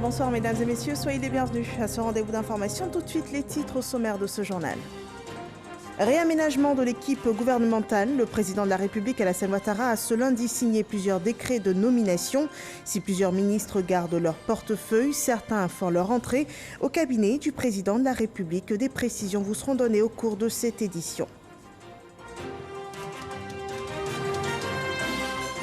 Bonsoir mesdames et messieurs, soyez les bienvenus à ce rendez-vous d'information. Tout de suite les titres au sommaire de ce journal. Réaménagement de l'équipe gouvernementale. Le président de la République, Alassane Ouattara, a ce lundi signé plusieurs décrets de nomination. Si plusieurs ministres gardent leur portefeuille, certains font leur entrée au cabinet du président de la République. Des précisions vous seront données au cours de cette édition.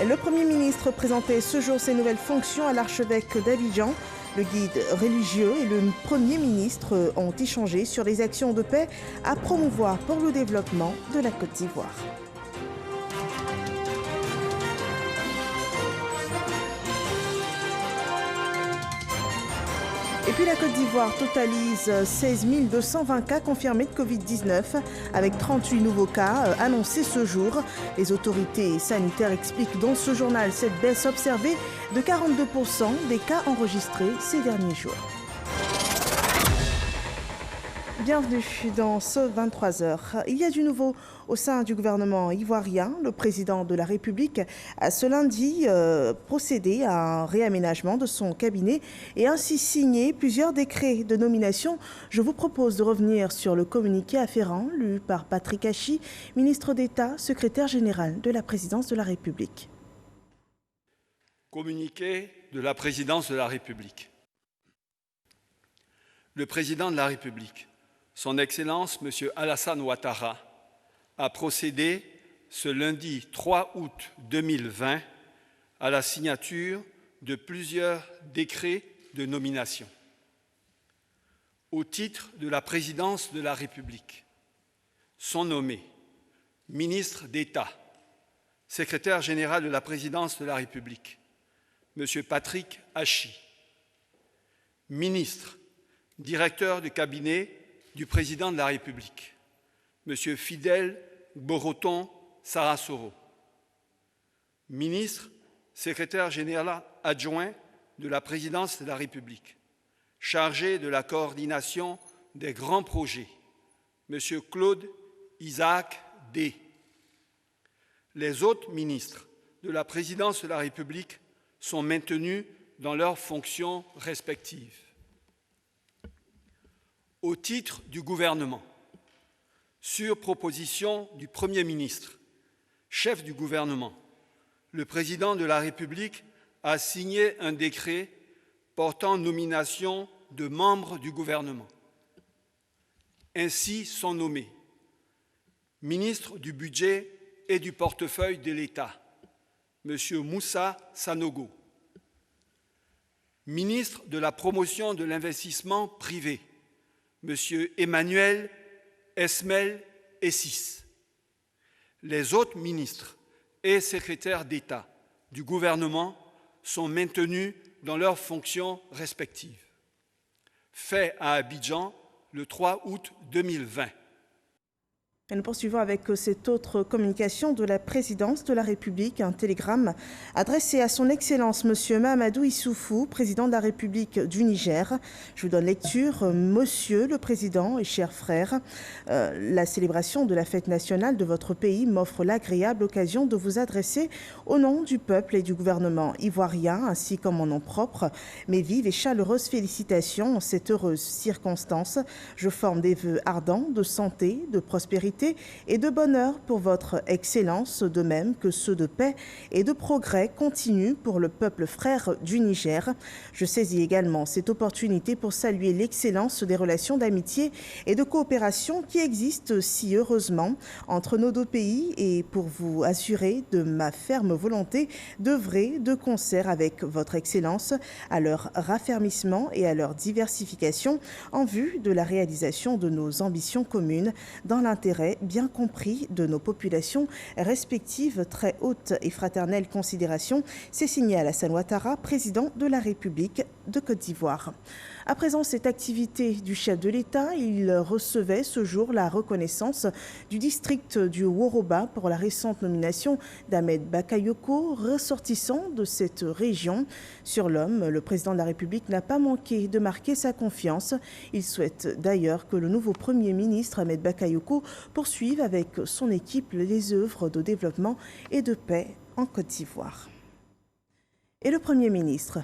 Le Premier ministre présentait ce jour ses nouvelles fonctions à l'archevêque d'Abidjan. Le guide religieux et le Premier ministre ont échangé sur les actions de paix à promouvoir pour le développement de la Côte d'Ivoire. Et puis la Côte d'Ivoire totalise 16 220 cas confirmés de Covid-19 avec 38 nouveaux cas annoncés ce jour. Les autorités sanitaires expliquent dans ce journal cette baisse observée de 42% des cas enregistrés ces derniers jours. Bienvenue dans ce 23h. Il y a du nouveau au sein du gouvernement ivoirien. Le président de la République a ce lundi procédé à un réaménagement de son cabinet et ainsi signé plusieurs décrets de nomination. Je vous propose de revenir sur le communiqué afférent lu par Patrick Hachi, ministre d'État, secrétaire général de la présidence de la République. Communiqué de la présidence de la République. Le président de la République, Son Excellence M. Alassane Ouattara, a procédé ce lundi 3 août 2020 à la signature de plusieurs décrets de nomination. Au titre de la présidence de la République, sont nommés ministre d'État, secrétaire général de la présidence de la République, M. Patrick Hachi, ministre, directeur du cabinet du président de la République, M. Fidèle Boroton Sarasoro, ministre, secrétaire général adjoint de la présidence de la République, chargé de la coordination des grands projets, M. Claude Isaac D. Les autres ministres de la présidence de la République sont maintenus dans leurs fonctions respectives. Au titre du gouvernement, sur proposition du Premier ministre, chef du gouvernement, le président de la République a signé un décret portant nomination de membres du gouvernement. Ainsi sont nommés ministre du Budget et du portefeuille de l'État, M. Moussa Sanogo, ministre de la promotion de l'investissement privé, M. Emmanuel Esmel Essis. Les autres ministres et secrétaires d'État du gouvernement sont maintenus dans leurs fonctions respectives. Fait à Abidjan le 3 août 2020. Et nous poursuivons avec cette autre communication de la présidence de la République, un télégramme adressé à son Excellence M. Mahamadou Issoufou, président de la République du Niger. Je vous donne lecture. Monsieur le Président et chers frères, la célébration de la fête nationale de votre pays m'offre l'agréable occasion de vous adresser au nom du peuple et du gouvernement ivoirien, ainsi qu'en mon nom propre, mes vives et chaleureuses félicitations en cette heureuse circonstance. Je forme des vœux ardents de santé, de prospérité et de bonheur pour votre Excellence, de même que ceux de paix et de progrès continus pour le peuple frère du Niger. Je saisis également cette opportunité pour saluer l'excellence des relations d'amitié et de coopération qui existent si heureusement entre nos deux pays et pour vous assurer de ma ferme volonté d'œuvrer de concert avec votre Excellence à leur raffermissement et à leur diversification en vue de la réalisation de nos ambitions communes dans l'intérêt bien compris de nos populations respectives. Très haute et fraternelle considération, c'est signé Alassane Ouattara, président de la République de Côte d'Ivoire. À présent, cette activité du chef de l'État, il recevait ce jour la reconnaissance du district du Woroba pour la récente nomination d'Ahmed Bakayoko, ressortissant de cette région. Sur l'homme, le président de la République n'a pas manqué de marquer sa confiance. Il souhaite d'ailleurs que le nouveau Premier ministre Ahmed Bakayoko poursuive avec son équipe les œuvres de développement et de paix en Côte d'Ivoire. Et le Premier ministre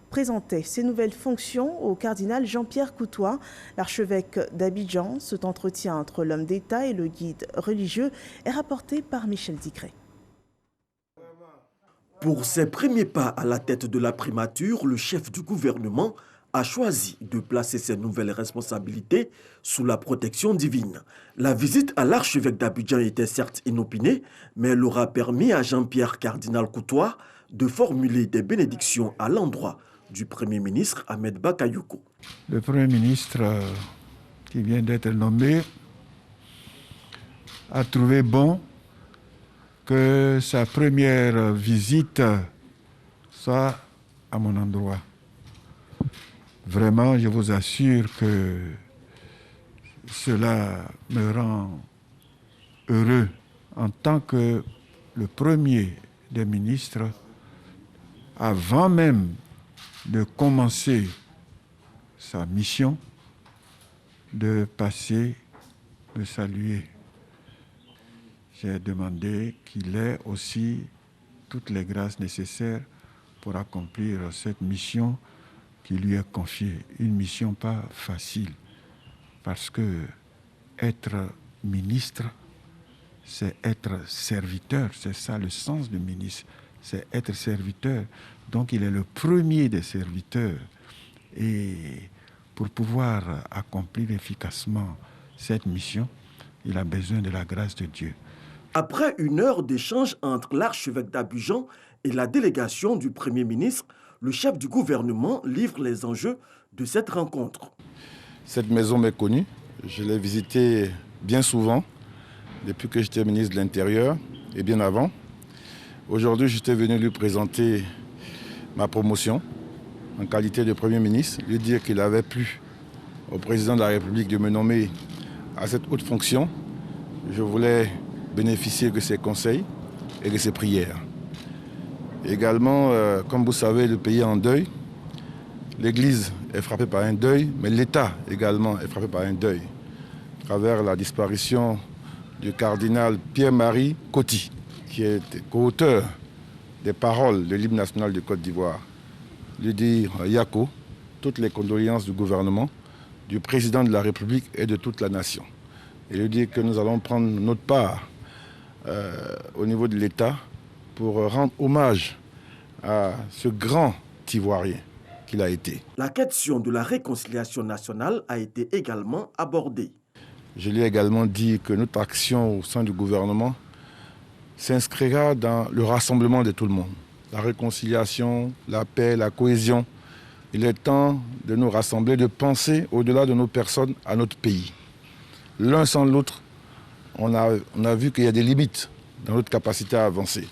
présentait ses nouvelles fonctions au cardinal Jean-Pierre Coutois, l'archevêque d'Abidjan. Cet entretien entre l'homme d'État et le guide religieux est rapporté par Michel Digré. Pour ses premiers pas à la tête de la primature, le chef du gouvernement a choisi de placer ses nouvelles responsabilités sous la protection divine. La visite à l'archevêque d'Abidjan était certes inopinée, mais elle aura permis à Jean-Pierre Cardinal Coutois de formuler des bénédictions à l'endroit du Premier ministre Ahmed Bakayoko. Le Premier ministre qui vient d'être nommé a trouvé bon que sa première visite soit à mon endroit. Vraiment, je vous assure que cela me rend heureux en tant que le premier des ministres, avant même de commencer sa mission, de passer, de saluer. J'ai demandé qu'il ait aussi toutes les grâces nécessaires pour accomplir cette mission qui lui est confiée. Une mission pas facile, parce que être ministre, c'est être serviteur. C'est ça le sens du ministre, c'est être serviteur. Donc il est le premier des serviteurs. Et pour pouvoir accomplir efficacement cette mission, il a besoin de la grâce de Dieu. Après une heure d'échange entre l'archevêque d'Abidjan et la délégation du Premier ministre, le chef du gouvernement livre les enjeux de cette rencontre. Cette maison m'est connue. Je l'ai visitée bien souvent, depuis que j'étais ministre de l'Intérieur et bien avant. Aujourd'hui, j'étais venu lui présenter ma promotion en qualité de Premier ministre, lui dire qu'il avait plu au président de la République de me nommer à cette haute fonction. Je voulais bénéficier de ses conseils et de ses prières. Également, comme vous savez, le pays est en deuil. L'Église est frappée par un deuil, mais l'État également est frappé par un deuil, à travers la disparition du cardinal Pierre-Marie Coty, qui est co-auteur des paroles de l'hymne national de Côte d'Ivoire. Lui dire Yako, toutes les condoléances du gouvernement, du président de la République et de toute la nation. Et lui dire que nous allons prendre notre part au niveau de l'État pour rendre hommage à ce grand Ivoirien qu'il a été. La question de la réconciliation nationale a été également abordée. Je lui ai également dit que notre action au sein du gouvernement s'inscrira dans le rassemblement de tout le monde. La réconciliation, la paix, la cohésion. Il est temps de nous rassembler, de penser au-delà de nos personnes à notre pays. L'un sans l'autre, on a vu qu'il y a des limites dans notre capacité à avancer.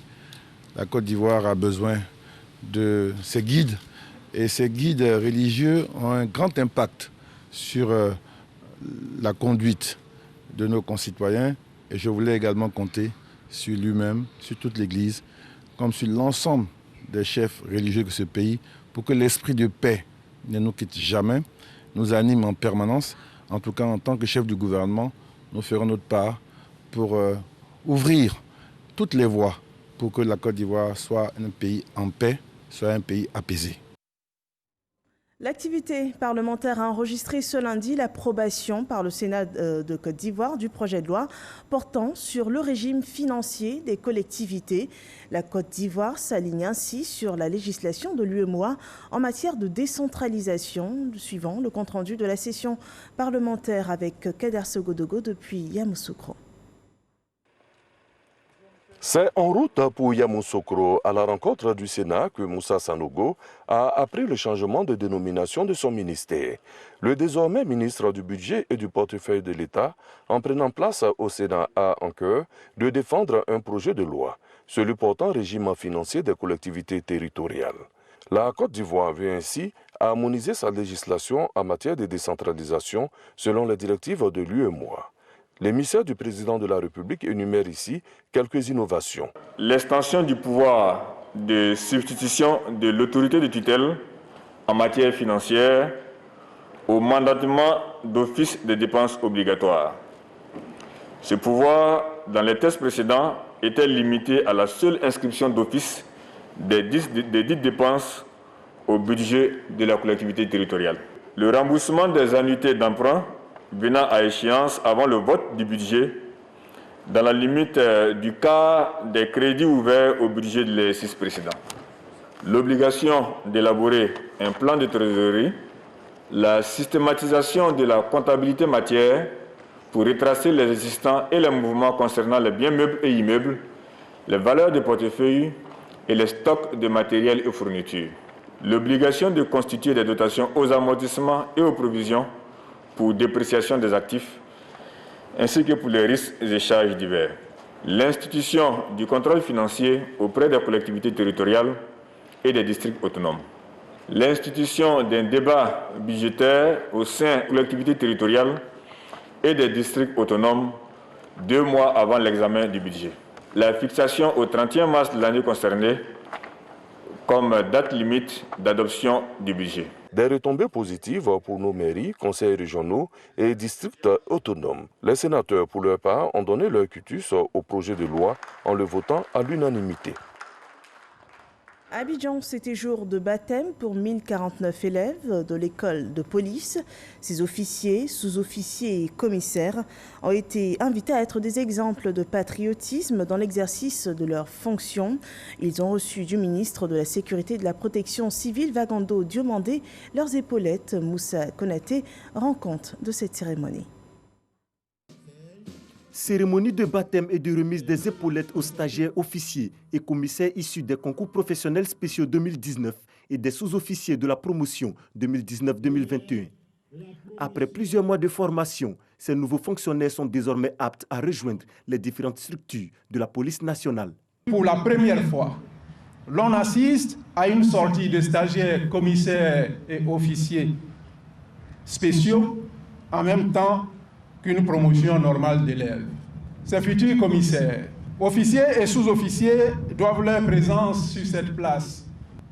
La Côte d'Ivoire a besoin de ses guides, et ces guides religieux ont un grand impact sur la conduite de nos concitoyens. Et je voulais également compter sur lui-même, sur toute l'Église, comme sur l'ensemble des chefs religieux de ce pays, pour que l'esprit de paix ne nous quitte jamais, nous anime en permanence. En tout cas, en tant que chef du gouvernement, nous ferons notre part pour ouvrir toutes les voies pour que la Côte d'Ivoire soit un pays en paix, soit un pays apaisé. L'activité parlementaire a enregistré ce lundi l'approbation par le Sénat de Côte d'Ivoire du projet de loi portant sur le régime financier des collectivités. La Côte d'Ivoire s'aligne ainsi sur la législation de l'UEMOA en matière de décentralisation, suivant le compte-rendu de la session parlementaire avec Kader Sogodogo depuis Yamoussoukro. C'est en route pour Yamoussoukro, à la rencontre du Sénat, que Moussa Sanogo a appris le changement de dénomination de son ministère. Le désormais ministre du Budget et du Portefeuille de l'État, en prenant place au Sénat, a en cœur de défendre un projet de loi, celui portant régime financier des collectivités territoriales. La Côte d'Ivoire veut ainsi harmoniser sa législation en matière de décentralisation selon les directives de l'UEMOA. L'émissaire du président de la République énumère ici quelques innovations. L'extension du pouvoir de substitution de l'autorité de tutelle en matière financière au mandatement d'office des dépenses obligatoires. Ce pouvoir, dans les textes précédents, était limité à la seule inscription d'office des dites dépenses au budget de la collectivité territoriale. Le remboursement des annuités d'emprunt venant à échéance avant le vote du budget, dans la limite du quart des crédits ouverts au budget de l'exercice précédent. L'obligation d'élaborer un plan de trésorerie, la systématisation de la comptabilité matière pour retracer les existants et les mouvements concernant les biens meubles et immeubles, les valeurs de portefeuille et les stocks de matériel et fournitures. L'obligation de constituer des dotations aux amortissements et aux provisions pour dépréciation des actifs, ainsi que pour les risques et charges divers. L'institution du contrôle financier auprès des collectivités territoriales et des districts autonomes. L'institution d'un débat budgétaire au sein des collectivités territoriales et des districts autonomes 2 mois avant l'examen du budget. La fixation au 31 mars de l'année concernée comme date limite d'adoption du budget. Des retombées positives pour nos mairies, conseils régionaux et districts autonomes. Les sénateurs, pour leur part, ont donné leur quitus au projet de loi en le votant à l'unanimité. À Abidjan, c'était jour de baptême pour 1049 élèves de l'école de police. Ces officiers, sous-officiers et commissaires ont été invités à être des exemples de patriotisme dans l'exercice de leurs fonctions. Ils ont reçu du ministre de la Sécurité et de la Protection civile, Vagando Diomandé, leurs épaulettes. Moussa Konaté rend compte de cette cérémonie. Cérémonie de baptême et de remise des épaulettes aux stagiaires officiers et commissaires issus des concours professionnels spéciaux 2019 et des sous-officiers de la promotion 2019-2021. Après plusieurs mois de formation, ces nouveaux fonctionnaires sont désormais aptes à rejoindre les différentes structures de la police nationale. Pour la première fois, l'on assiste à une sortie de stagiaires, commissaires et officiers spéciaux en même temps qu'une promotion normale d'élèves. Ces futurs commissaires, officiers et sous-officiers doivent leur présence sur cette place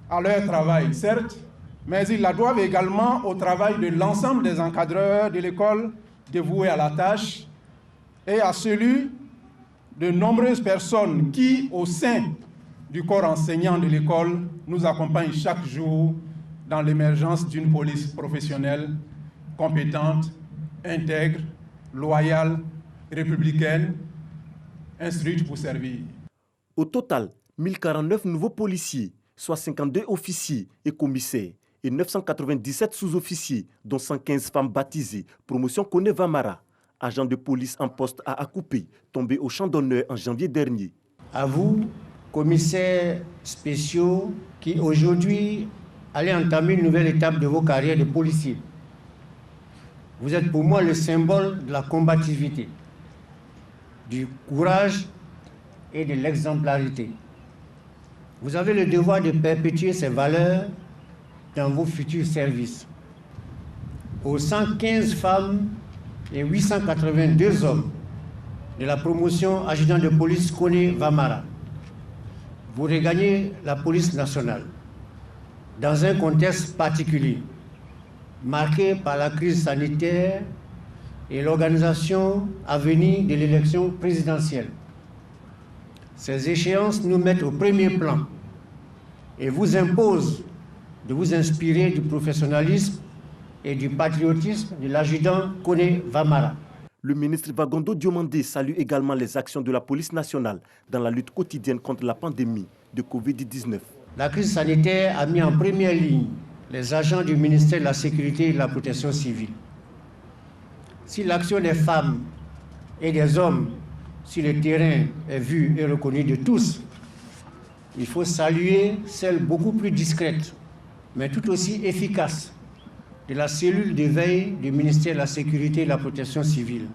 à leur travail, certes, mais ils la doivent également au travail de l'ensemble des encadreurs de l'école dévoués à la tâche et à celui de nombreuses personnes qui, au sein du corps enseignant de l'école, nous accompagnent chaque jour dans l'émergence d'une police professionnelle, compétente, intègre, loyale, républicaine, instruite pour servir. Au total, 1049 nouveaux policiers, soit 52 officiers et commissaires, et 997 sous-officiers, dont 115 femmes baptisées. Promotion Kone Vamara, agent de police en poste à Akoupi, tombé au champ d'honneur en janvier dernier. À vous, commissaires spéciaux, qui aujourd'hui allez entamer une nouvelle étape de vos carrières de policiers. Vous êtes pour moi le symbole de la combativité, du courage et de l'exemplarité. Vous avez le devoir de perpétuer ces valeurs dans vos futurs services. Aux 115 femmes et 882 hommes de la promotion adjudant de police Kone Vamara, vous regagnez la police nationale dans un contexte particulier, marqué par la crise sanitaire et l'organisation à venir de l'élection présidentielle. Ces échéances nous mettent au premier plan et vous imposent de vous inspirer du professionnalisme et du patriotisme de l'adjudant Kone Vamara. Le ministre Vagando Diomandé salue également les actions de la police nationale dans la lutte quotidienne contre la pandémie de Covid-19. La crise sanitaire a mis en première ligne les agents du ministère de la Sécurité et de la Protection civile. Si l'action des femmes et des hommes sur le terrain est vue et reconnue de tous, il faut saluer celle beaucoup plus discrète, mais tout aussi efficace, de la cellule de veille du ministère de la Sécurité et de la Protection civile,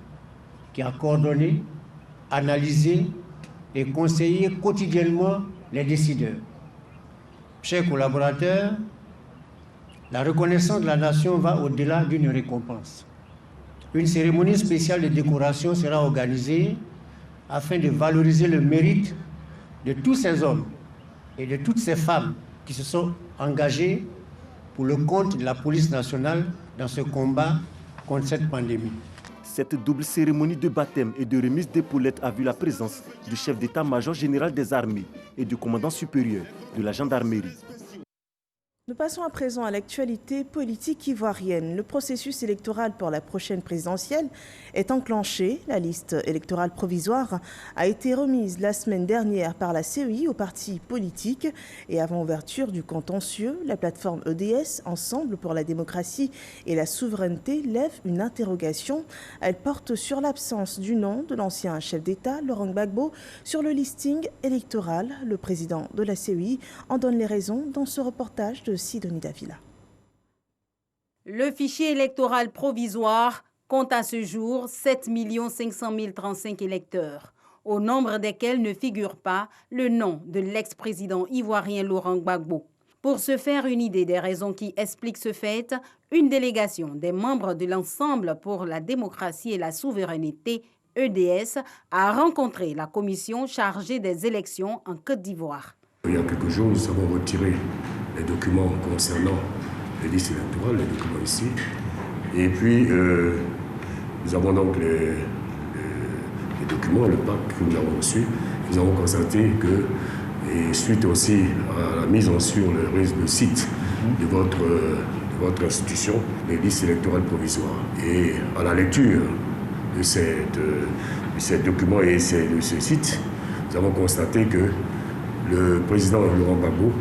qui a coordonné, analysé et conseillé quotidiennement les décideurs. Chers collaborateurs, la reconnaissance de la nation va au-delà d'une récompense. Une cérémonie spéciale de décoration sera organisée afin de valoriser le mérite de tous ces hommes et de toutes ces femmes qui se sont engagés pour le compte de la police nationale dans ce combat contre cette pandémie. Cette double cérémonie de baptême et de remise d'épaulettes a vu la présence du chef d'état-major général des armées et du commandant supérieur de la gendarmerie. Nous passons à présent à l'actualité politique ivoirienne. Le processus électoral pour la prochaine présidentielle est enclenché. La liste électorale provisoire a été remise la semaine dernière par la CEI aux partis politiques. Et avant ouverture du contentieux, la plateforme EDS, Ensemble pour la démocratie et la souveraineté, lève une interrogation. Elle porte sur l'absence du nom de l'ancien chef d'État, Laurent Gbagbo, sur le listing électoral. Le président de la CEI en donne les raisons dans ce reportage de Sidonie Davila. Le fichier électoral provisoire compte à ce jour 7 500 035 électeurs, au nombre desquels ne figure pas le nom de l'ex-président ivoirien Laurent Gbagbo. Pour se faire une idée des raisons qui expliquent ce fait, une délégation des membres de l'Ensemble pour la démocratie et la souveraineté, EDS, a rencontré la commission chargée des élections en Côte d'Ivoire. Il y a quelques jours, nous avons retiré les documents concernant les listes électorales, les documents ici. Et puis, nous avons donc les documents, le pack que nous avons reçu. Nous avons constaté que, et suite aussi à la mise en sur le site de votre institution, les listes électorales provisoires. Et à la lecture de ces documents et de ce site, nous avons constaté que le président Laurent Gbagbo,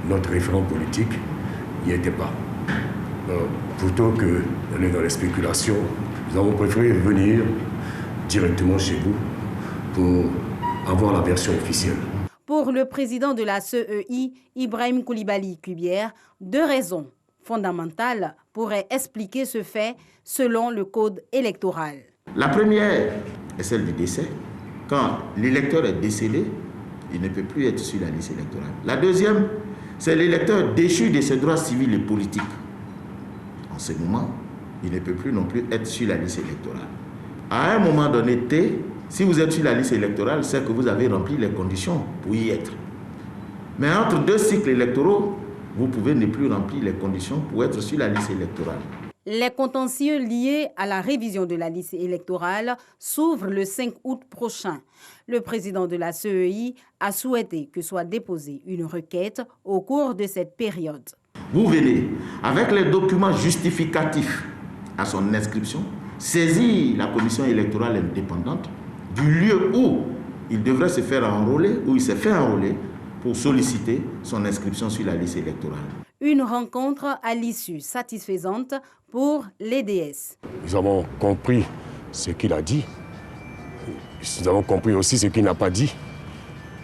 notre référent politique, n'y était pas. Plutôt que d'aller dans les spéculations, nous avons préféré venir directement chez vous pour avoir la version officielle. Pour le président de la CEI, Ibrahim Koulibaly Kubière, 2 raisons fondamentales pourraient expliquer ce fait selon le code électoral. La première est celle du décès. Quand l'électeur est décédé, il ne peut plus être sur la liste électorale. La deuxième, c'est l'électeur déchu de ses droits civils et politiques. En ce moment, il ne peut plus non plus être sur la liste électorale. À un moment donné T, si vous êtes sur la liste électorale, c'est que vous avez rempli les conditions pour y être. Mais entre 2 cycles électoraux, vous pouvez ne plus remplir les conditions pour être sur la liste électorale. Les contentieux liés à la révision de la liste électorale s'ouvrent le 5 août prochain. Le président de la CEI a souhaité que soit déposée une requête au cours de cette période. Vous venez, avec les documents justificatifs à son inscription, saisir la commission électorale indépendante du lieu où il devrait se faire enrôler, où il s'est fait enrôler pour solliciter son inscription sur la liste électorale. Une rencontre à l'issue satisfaisante pour l'EDS. Nous avons compris ce qu'il a dit. Nous avons compris aussi ce qu'il n'a pas dit.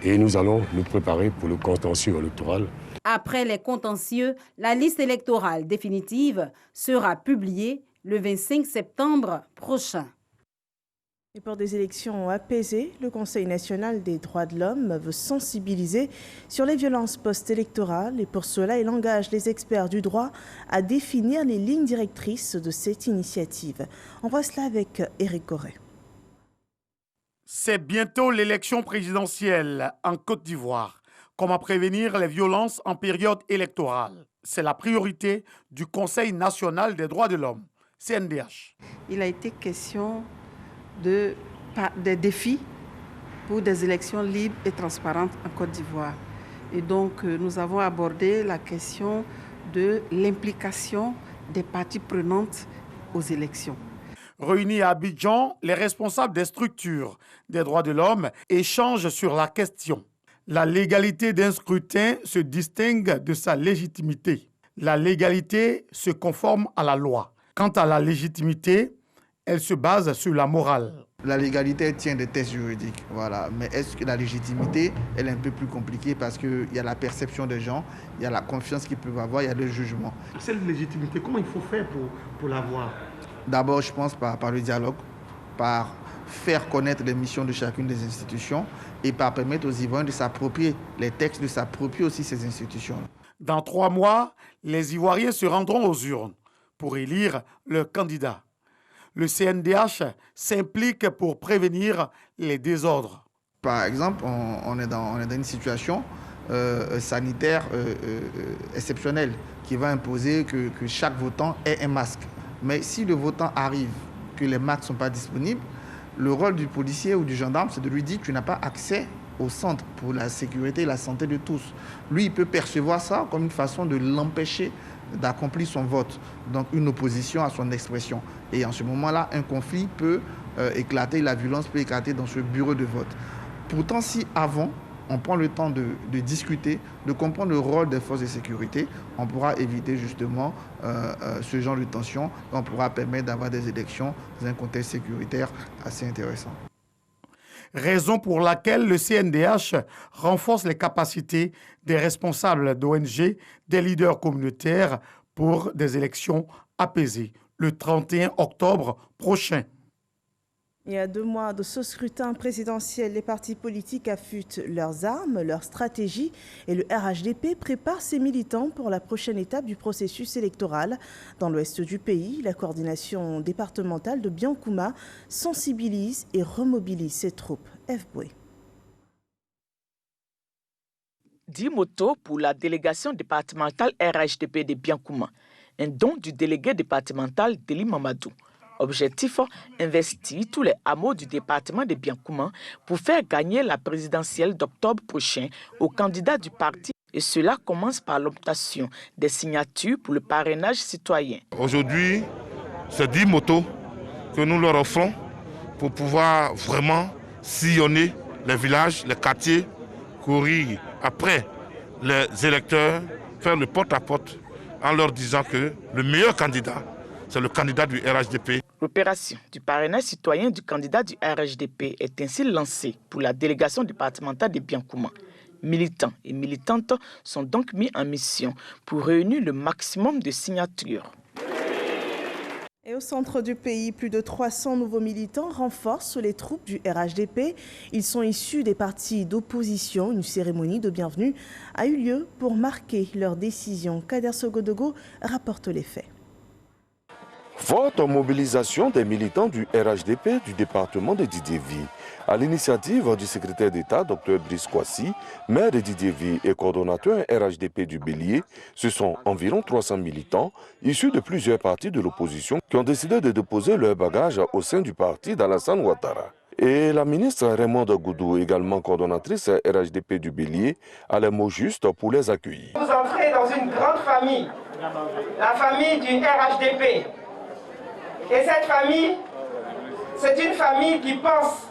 Et nous allons nous préparer pour le contentieux électoral. Après les contentieux, la liste électorale définitive sera publiée le 25 septembre prochain. Et pour des élections apaisées, le Conseil national des droits de l'homme veut sensibiliser sur les violences post-électorales et pour cela, il engage les experts du droit à définir les lignes directrices de cette initiative. On voit cela avec Éric Corré. C'est bientôt l'élection présidentielle en Côte d'Ivoire. Comment prévenir les violences en période électorale? C'est la priorité du Conseil national des droits de l'homme, CNDH. Il a été question des défis pour des élections libres et transparentes en Côte d'Ivoire. Et donc, nous avons abordé la question de l'implication des parties prenantes aux élections. Réunis à Abidjan, les responsables des structures des droits de l'homme échangent sur la question. La légalité d'un scrutin se distingue de sa légitimité. La légalité se conforme à la loi. Quant à la légitimité, elle se base sur la morale. La légalité tient des tests juridiques, voilà. Mais est-ce que la légitimité, elle est un peu plus compliquée parce qu'il y a la perception des gens, il y a la confiance qu'ils peuvent avoir, il y a le jugement. Cette légitimité, comment il faut faire pour l'avoir? D'abord, je pense par le dialogue, par faire connaître les missions de chacune des institutions et par permettre aux Ivoiriens de s'approprier les textes, de s'approprier aussi ces institutions. Dans 3 mois, les Ivoiriens se rendront aux urnes pour élire leur candidat. Le CNDH s'implique pour prévenir les désordres. Par exemple, on est dans une situation sanitaire exceptionnelle qui va imposer que chaque votant ait un masque. Mais si le votant arrive, que les masques ne sont pas disponibles, le rôle du policier ou du gendarme, c'est de lui dire que tu n'as pas accès au centre pour la sécurité et la santé de tous. Lui, il peut percevoir ça comme une façon de l'empêcher d'accomplir son vote, donc une opposition à son expression. Et en ce moment-là, un conflit peut éclater, la violence peut éclater dans ce bureau de vote. Pourtant, si avant, on prend le temps de discuter, de comprendre le rôle des forces de sécurité, on pourra éviter justement ce genre de tension, on pourra permettre d'avoir des élections dans un contexte sécuritaire assez intéressant. Raison pour laquelle le CNDH renforce les capacités des responsables d'ONG, des leaders communautaires pour des élections apaisées le 31 octobre prochain. Et à 2 mois de ce scrutin présidentiel, les partis politiques affûtent leurs armes, leurs stratégies et le RHDP prépare ses militants pour la prochaine étape du processus électoral. Dans l'ouest du pays, la coordination départementale de Biancouma sensibilise et remobilise ses troupes. F. Boué. 10 motos pour la délégation départementale RHDP de Biancouma, un don du délégué départemental Deli Mamadou. Objectif, investir tous les hameaux du département de Biancouma pour faire gagner la présidentielle d'octobre prochain aux candidats du parti. Et cela commence par l'obtention des signatures pour le parrainage citoyen. Aujourd'hui, c'est 10 motos que nous leur offrons pour pouvoir vraiment sillonner les villages, les quartiers, courir après les électeurs, faire le porte-à-porte en leur disant que le meilleur candidat, c'est le candidat du RHDP. L'opération du parrainage citoyen du candidat du RHDP est ainsi lancée pour la délégation départementale de Biancouma. Militants et militantes sont donc mis en mission pour réunir le maximum de signatures. Et au centre du pays, plus de 300 nouveaux militants renforcent les troupes du RHDP. Ils sont issus des partis d'opposition. Une cérémonie de bienvenue a eu lieu pour marquer leur décision. Kader Sogodogo rapporte les faits. Forte mobilisation des militants du RHDP du département de Didiévi. À l'initiative du secrétaire d'État, Dr Brice Kwasi, maire de Didiévi et coordonnateur RHDP du Bélier, ce sont environ 300 militants issus de plusieurs partis de l'opposition qui ont décidé de déposer leur bagage au sein du parti d'Alassane Ouattara. Et la ministre Raymonde Goudou, également coordonnatrice RHDP du Bélier, a les mots justes pour les accueillir. Vous entrez dans une grande famille, la famille du RHDP. Et cette famille, c'est une famille qui pense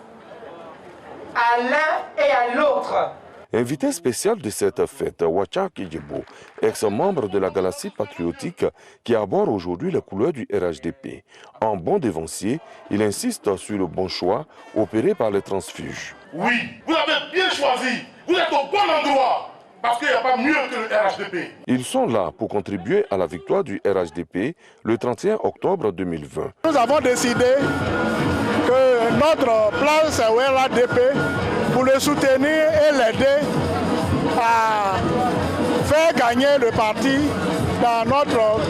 à l'un et à l'autre. Invité spécial de cette fête, Wacha Kijebo, ex-membre de la Galaxie patriotique qui arbore aujourd'hui les couleurs du RHDP. En bon dévancier, il insiste sur le bon choix opéré par les transfuges. Oui, vous avez bien choisi, vous êtes au bon endroit. Parce qu'il n'y a pas mieux que le RHDP. Ils sont là pour contribuer à la victoire du RHDP le 31 octobre 2020. Nous avons décidé que notre plan c'est au RHDP pour le soutenir et l'aider à faire gagner le parti dans notre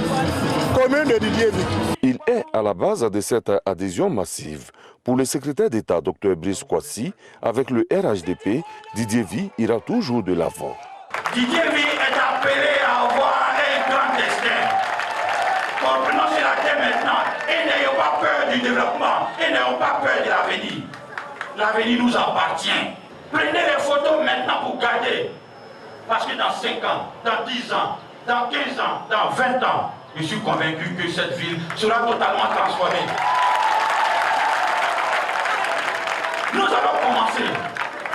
commune de Didiévi. Il est à la base de cette adhésion massive. Pour le secrétaire d'État, Dr Brice Kwasi, avec le RHDP, Didiévi ira toujours de l'avant. Didiévi est appelé à avoir un grand destin. Comprenons cela dès maintenant et n'ayons pas peur du développement et n'ayons pas peur de l'avenir. L'avenir nous appartient. Prenez les photos maintenant pour garder. Parce que dans 5 ans, dans 10 ans, dans 15 ans, dans 20 ans, je suis convaincu que cette ville sera totalement transformée. Nous allons commencer,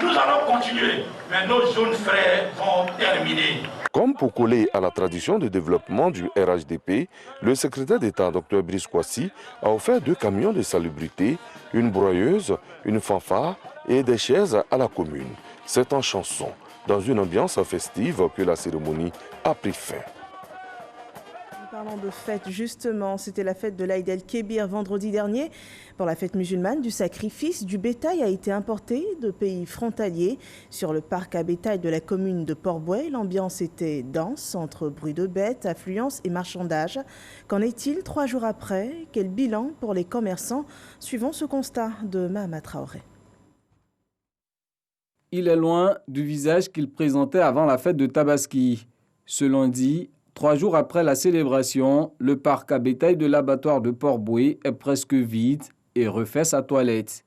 nous allons continuer, mais nos jeunes frères vont terminer. Comme pour coller à la tradition de développement du RHDP, le secrétaire d'État, Dr Brice Kwasi, a offert 2 camions de salubrité, une broyeuse, une fanfare et des chaises à la commune. C'est en chanson, dans une ambiance festive, que la cérémonie a pris fin. Parlons de fête, justement, c'était la fête de l'Aïd el-Kébir vendredi dernier. Pour la fête musulmane du sacrifice, du bétail a été importé de pays frontaliers. Sur le parc à bétail de la commune de Port-Bouët, l'ambiance était dense entre bruit de bêtes, affluence et marchandage. Qu'en est-il 3 jours après? Quel bilan pour les commerçants? Suivons ce constat de Mahama Traoré. Il est loin du visage qu'il présentait avant la fête de Tabaski. Ce lundi, 3 jours après la célébration, le parc à bétail de l'abattoir de Port-Bouët est presque vide et refait sa toilette.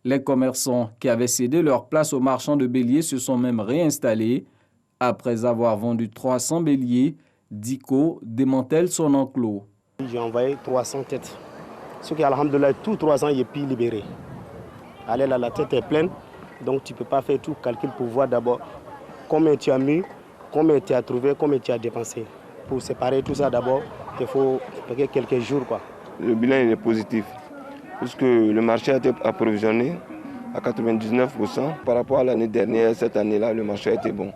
Les commerçants qui avaient cédé leur place aux marchands de béliers se sont même réinstallés. Après avoir vendu 300 béliers, Diko démantèle son enclos. J'ai envoyé 300 têtes. Ce qui, alhamdoulilah, tous 300 est pu libérer. Allez là, la tête est pleine, donc tu ne peux pas faire tout calcul pour voir d'abord combien tu as mis, combien tu as trouvé, combien tu as dépensé. Pour séparer tout ça d'abord, il faut quelques jours, quoi. Le bilan est positif, puisque le marché a été approvisionné à 99%. Par rapport à l'année dernière, cette année-là, le marché a été bon.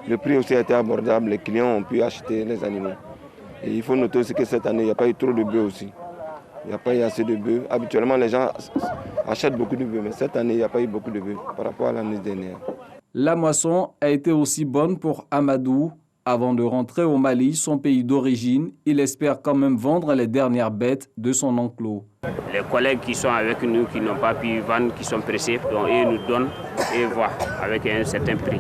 Le prix aussi a été abordable, les clients ont pu acheter les animaux. Et il faut noter aussi que cette année, il n'y a pas eu trop de bœufs aussi. Il n'y a pas eu assez de bœufs. Habituellement, les gens achètent beaucoup de bœufs, mais cette année, il n'y a pas eu beaucoup de bœufs par rapport à l'année dernière. La moisson a été aussi bonne pour Amadou. Avant de rentrer au Mali, son pays d'origine, il espère quand même vendre les dernières bêtes de son enclos. Les collègues qui sont avec nous, qui n'ont pas pu vendre, qui sont pressés, donc ils nous donnent et voient avec un certain prix.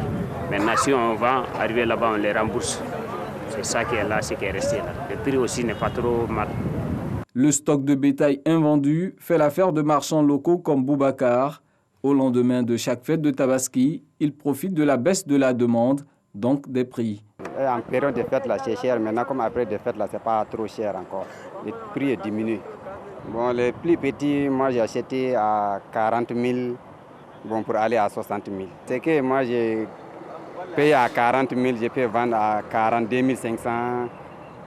Maintenant, si on vend, arriver là-bas, on les rembourse. C'est ça qui est là, ce qui est resté là. Le prix aussi n'est pas trop mal. Le stock de bétail invendu fait l'affaire de marchands locaux comme Boubacar. Au lendemain de chaque fête de Tabaski, il profite de la baisse de la demande, donc des prix. En période de fête, là, c'est cher. Maintenant, comme après des fêtes, là, c'est pas trop cher encore. Le prix est diminué. Bon, les plus petits, moi, j'ai acheté à 40 000, bon, pour aller à 60 000. C'est que moi, j'ai payé à 40 000, je peux vendre à 42 500,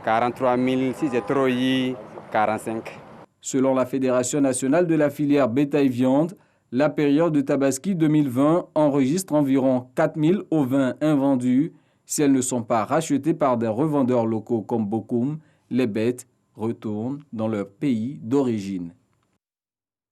43 000, si j'ai trop eu, 45. Selon la Fédération nationale de la filière bétail-viande, la période de Tabaski 2020 enregistre environ 4 000 ovins invendus. Si elles ne sont pas rachetées par des revendeurs locaux comme Bokoum, les bêtes retournent dans leur pays d'origine.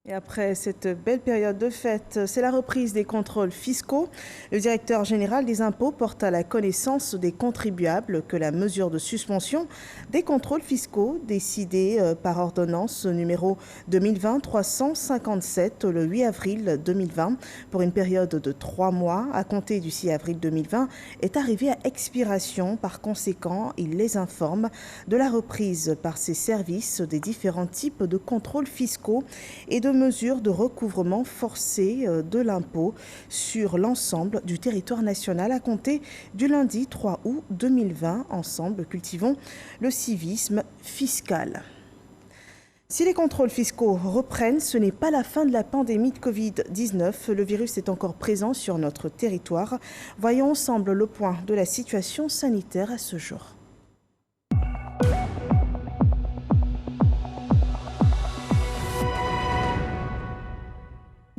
Et après cette belle période de fête, c'est la reprise des contrôles fiscaux. Le directeur général des impôts porte à la connaissance des contribuables que la mesure de suspension des contrôles fiscaux décidée par ordonnance numéro 2020-357 le 8 avril 2020 pour une période de 3 mois à compter du 6 avril 2020 est arrivée à expiration. Par conséquent, il les informe de la reprise par ses services des différents types de contrôles fiscaux et de mesures de recouvrement forcé de l'impôt sur l'ensemble du territoire national à compter du lundi 3 août 2020. Ensemble, cultivons le civisme fiscal. Si les contrôles fiscaux reprennent, ce n'est pas la fin de la pandémie de Covid-19. Le virus est encore présent sur notre territoire. Voyons ensemble le point de la situation sanitaire à ce jour.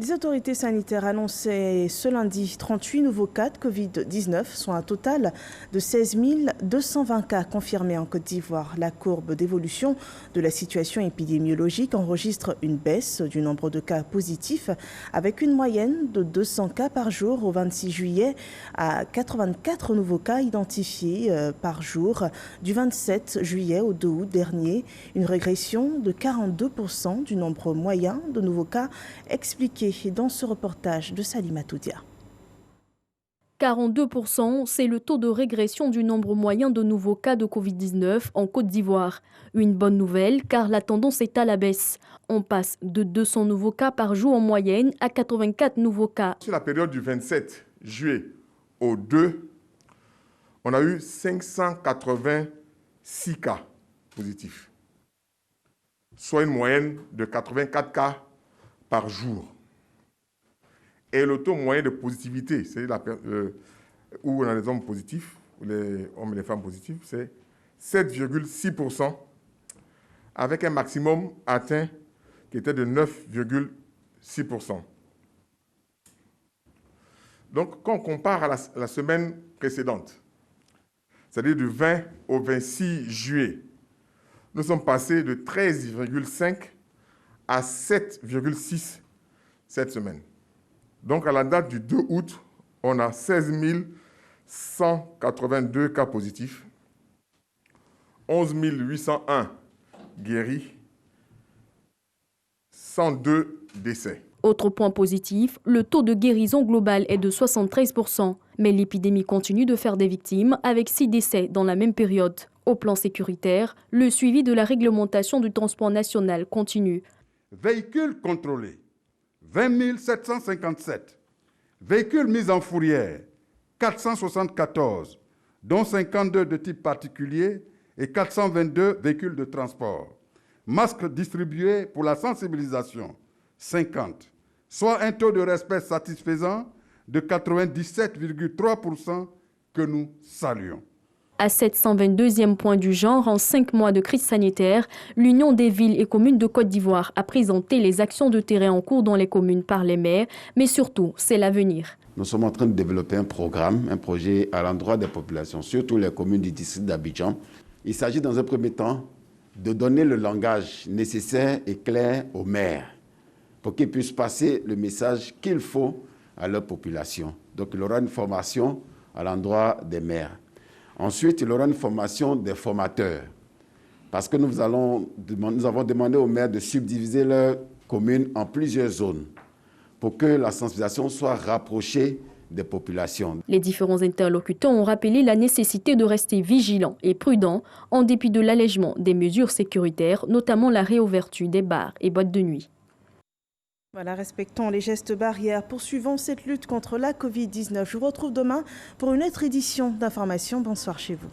Les autorités sanitaires annonçaient ce lundi 38 nouveaux cas de Covid-19, soit un total de 16 220 cas confirmés en Côte d'Ivoire. La courbe d'évolution de la situation épidémiologique enregistre une baisse du nombre de cas positifs avec une moyenne de 200 cas par jour au 26 juillet à 84 nouveaux cas identifiés par jour du 27 juillet au 2 août dernier. Une régression de 42% du nombre moyen de nouveaux cas expliqué dans ce reportage de Salima Toudia. 42%, c'est le taux de régression du nombre moyen de nouveaux cas de Covid-19 en Côte d'Ivoire. Une bonne nouvelle car la tendance est à la baisse. On passe de 200 nouveaux cas par jour en moyenne à 84 nouveaux cas. Sur la période du 27 juillet au 2, on a eu 586 cas positifs, soit une moyenne de 84 cas par jour. Et le taux moyen de positivité, c'est où on a les hommes positifs, les hommes et les femmes positifs, c'est 7,6%, avec un maximum atteint qui était de 9,6%. Donc, quand on compare à la semaine précédente, c'est-à-dire du 20 au 26 juillet, nous sommes passés de 13,5 à 7,6 cette semaine. Donc, à la date du 2 août, on a 16 182 cas positifs, 11 801 guéris, 102 décès. Autre point positif, le taux de guérison global est de 73%. Mais l'épidémie continue de faire des victimes avec 6 décès dans la même période. Au plan sécuritaire, le suivi de la réglementation du transport national continue. Véhicules contrôlés, 20 757. Véhicules mis en fourrière, 474, dont 52 de type particulier et 422 véhicules de transport. Masques distribués pour la sensibilisation, 50, soit un taux de respect satisfaisant de 97,3% que nous saluons. À 722e point du genre, en 5 mois de crise sanitaire, l'Union des villes et communes de Côte d'Ivoire a présenté les actions de terrain en cours dans les communes par les maires, mais surtout, c'est l'avenir. Nous sommes en train de développer un programme, un projet à l'endroit des populations, surtout les communes du district d'Abidjan. Il s'agit dans un premier temps de donner le langage nécessaire et clair aux maires pour qu'ils puissent passer le message qu'il faut à leur population. Donc il y aura une formation à l'endroit des maires. Ensuite, il y aura une formation des formateurs parce que nous avons demandé aux maires de subdiviser leur commune en plusieurs zones pour que la sensibilisation soit rapprochée des populations. Les différents interlocuteurs ont rappelé la nécessité de rester vigilants et prudents en dépit de l'allègement des mesures sécuritaires, notamment la réouverture des bars et boîtes de nuit. Voilà, respectons les gestes barrières. Poursuivons cette lutte contre la Covid-19. Je vous retrouve demain pour une autre édition d'Information. Bonsoir chez vous.